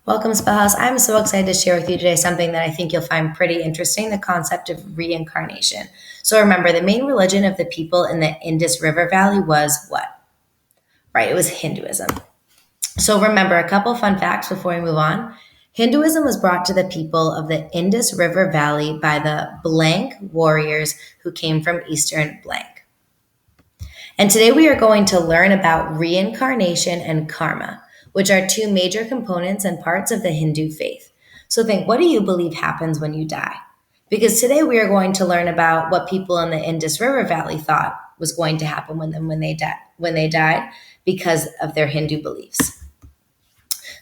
Welcome, Spellhouse. I'm so excited to share with you today something that I think you'll find pretty interesting, the concept of reincarnation. So remember, the main religion of the people in the Indus River Valley was what? Right, it was Hinduism. So remember, a couple fun facts before we move on. Hinduism was brought to the people of the Indus River Valley by the blank warriors who came from Eastern blank. And today we are going to learn about reincarnation and karma, which are two major components and parts of the Hindu faith. So think, what do you believe happens when you die? Because today we are going to learn about what people in the Indus River Valley thought was going to happen when they died because of their Hindu beliefs.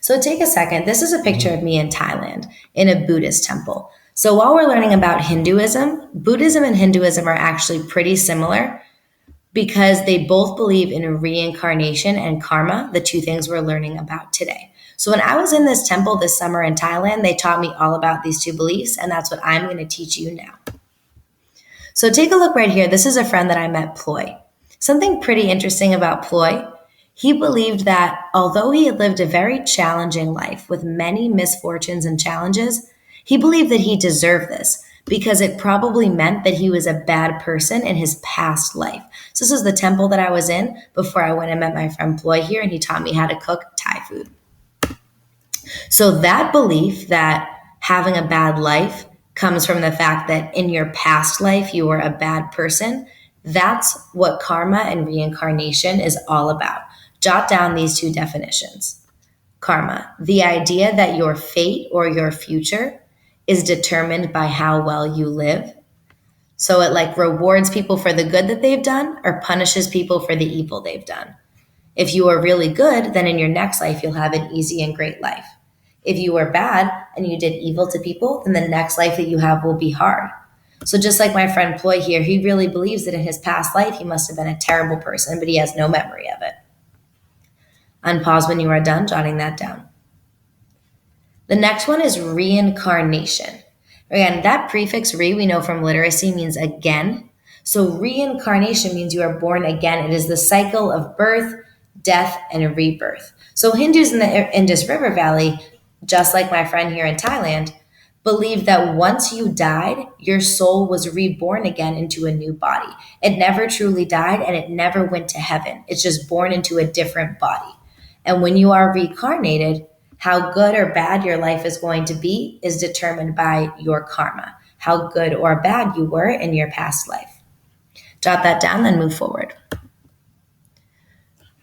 So take a second. This is a picture of me in Thailand in a Buddhist temple. So while we're learning about Hinduism, Buddhism and Hinduism are actually pretty similar because they both believe in reincarnation and karma, the two things we're learning about today. So when I was in this temple this summer in Thailand, they taught me all about these two beliefs, and that's what I'm going to teach you now. So take a look right here. This is a friend that I met, Ploy. Something pretty interesting about Ploy. He believed that although he had lived a very challenging life with many misfortunes and challenges, he believed that he deserved this because it probably meant that he was a bad person in his past life. So this is the temple that I was in before I went and met my friend Ploy here, and he taught me how to cook Thai food. So that belief that having a bad life comes from the fact that in your past life you were a bad person. That's what karma and reincarnation is all about. Jot down these two definitions. Karma, the idea that your fate or your future is determined by how well you live. So it like rewards people for the good that they've done or punishes people for the evil they've done. If you are really good, then in your next life, you'll have an easy and great life. If you were bad and you did evil to people, then the next life that you have will be hard. So just like my friend Ploy here, he really believes that in his past life, he must have been a terrible person, but he has no memory of it. Unpause when you are done jotting that down. The next one is reincarnation. Again, that prefix re we know from literacy means again. So reincarnation means you are born again. It is the cycle of birth, death, and rebirth. So Hindus in the Indus River Valley, just like my friend here in Thailand, believe that once you died, your soul was reborn again into a new body. It never truly died and it never went to heaven. It's just born into a different body. And when you are reincarnated, how good or bad your life is going to be is determined by your karma, how good or bad you were in your past life. Jot that down, then move forward.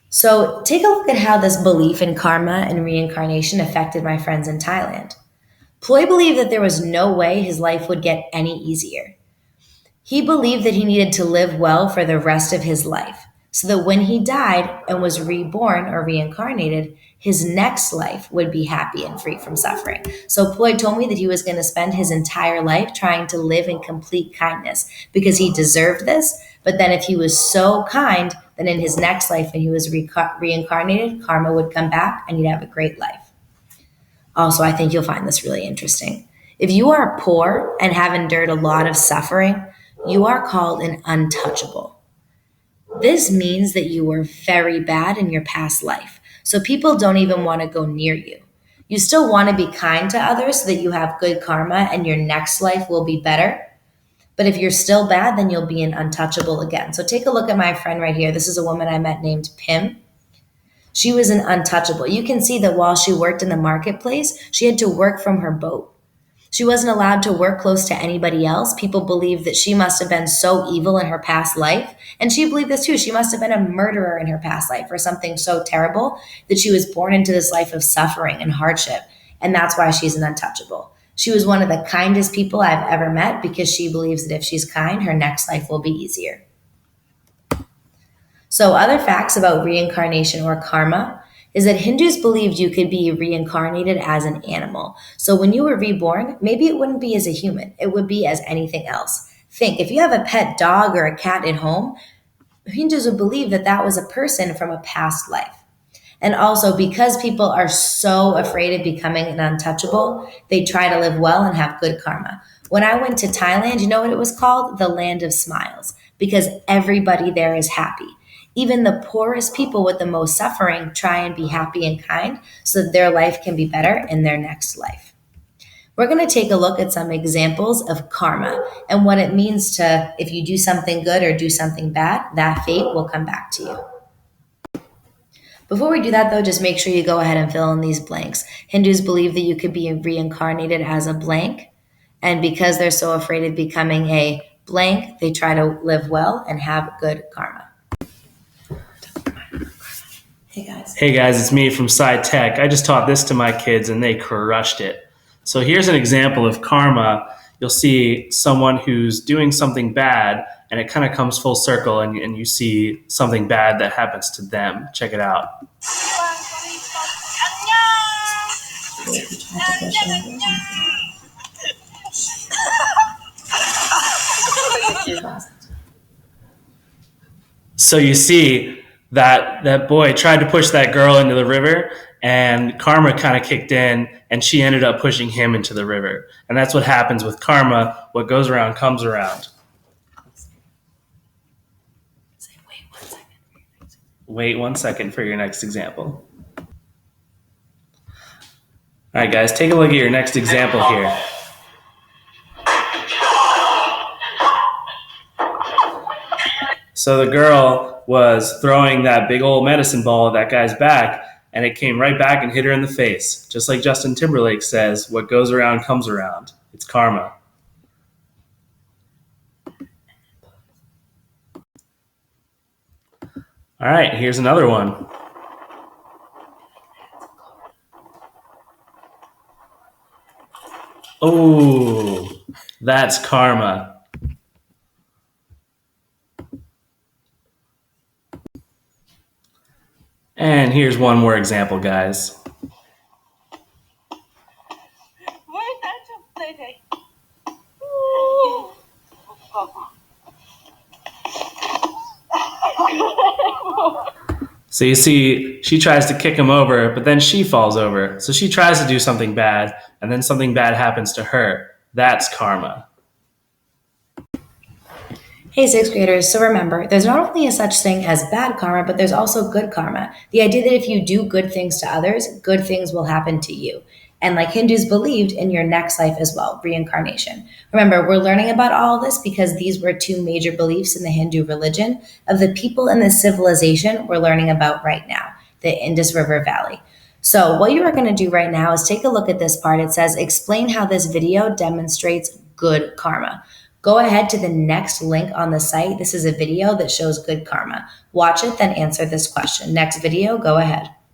So take a look at how this belief in karma and reincarnation affected my friends in Thailand. Ploy believed that there was no way his life would get any easier. He believed that he needed to live well for the rest of his life, so that when he died and was reborn or reincarnated, his next life would be happy and free from suffering. So Ploy told me that he was going to spend his entire life trying to live in complete kindness because he deserved this. But then if he was so kind, then in his next life, when he was reincarnated, karma would come back and he'd have a great life. Also, I think you'll find this really interesting. If you are poor and have endured a lot of suffering, you are called an untouchable. This means that you were very bad in your past life. So people don't even want to go near you. You still want to be kind to others so that you have good karma and your next life will be better. But if you're still bad, then you'll be an untouchable again. So take a look at my friend right here. This is a woman I met named Pim. She was an untouchable. You can see that while she worked in the marketplace, she had to work from her boat. She wasn't allowed to work close to anybody else. People believed that she must have been so evil in her past life. And she believed this too. She must have been a murderer in her past life or something so terrible that she was born into this life of suffering and hardship. And that's why she's an untouchable. She was one of the kindest people I've ever met because she believes that if she's kind, her next life will be easier. So other facts about reincarnation or karma is that Hindus believed you could be reincarnated as an animal. So when you were reborn, maybe it wouldn't be as a human. It would be as anything else. Think, if you have a pet dog or a cat at home, Hindus would believe that that was a person from a past life. And also because people are so afraid of becoming an untouchable, they try to live well and have good karma. When I went to Thailand, you know what it was called? The land of smiles, because everybody there is happy. Even the poorest people with the most suffering try and be happy and kind so that their life can be better in their next life. We're going to take a look at some examples of karma and what it means to, if you do something good or do something bad, that fate will come back to you. Before we do that, though, just make sure you go ahead and fill in these blanks. Hindus believe that you could be reincarnated as a blank, and because they're so afraid of becoming a blank, they try to live well and have good karma. Hey guys, it's me from Sci Tech. I just taught this to my kids and they crushed it. So here's an example of karma. You'll see someone who's doing something bad and it kind of comes full circle and you see something bad that happens to them. Check it out. So you see that boy tried to push that girl into the river and karma kind of kicked in and she ended up pushing him into the river. And that's what happens with karma. What goes around comes around. Wait 1 second for your next example. All right, guys, take a look at your next example here. So the girl was throwing that big old medicine ball at that guy's back, and it came right back and hit her in the face. Just like Justin Timberlake says, what goes around comes around. It's karma. All right, here's another one. Oh, that's karma. And here's one more example, guys. So you see, she tries to kick him over, but then she falls over. So she tries to do something bad, and then something bad happens to her. That's karma. Hey, sixth graders, so remember, there's not only a such thing as bad karma, but there's also good karma. The idea that if you do good things to others, good things will happen to you. And like Hindus believed, in your next life as well, reincarnation. Remember, we're learning about all this because these were two major beliefs in the Hindu religion of the people in the civilization we're learning about right now, the Indus River Valley. So what you are going to do right now is take a look at this part. It says, explain how this video demonstrates good karma. Go ahead to the next link on the site. This is a video that shows good karma. Watch it, then answer this question. Next video, go ahead.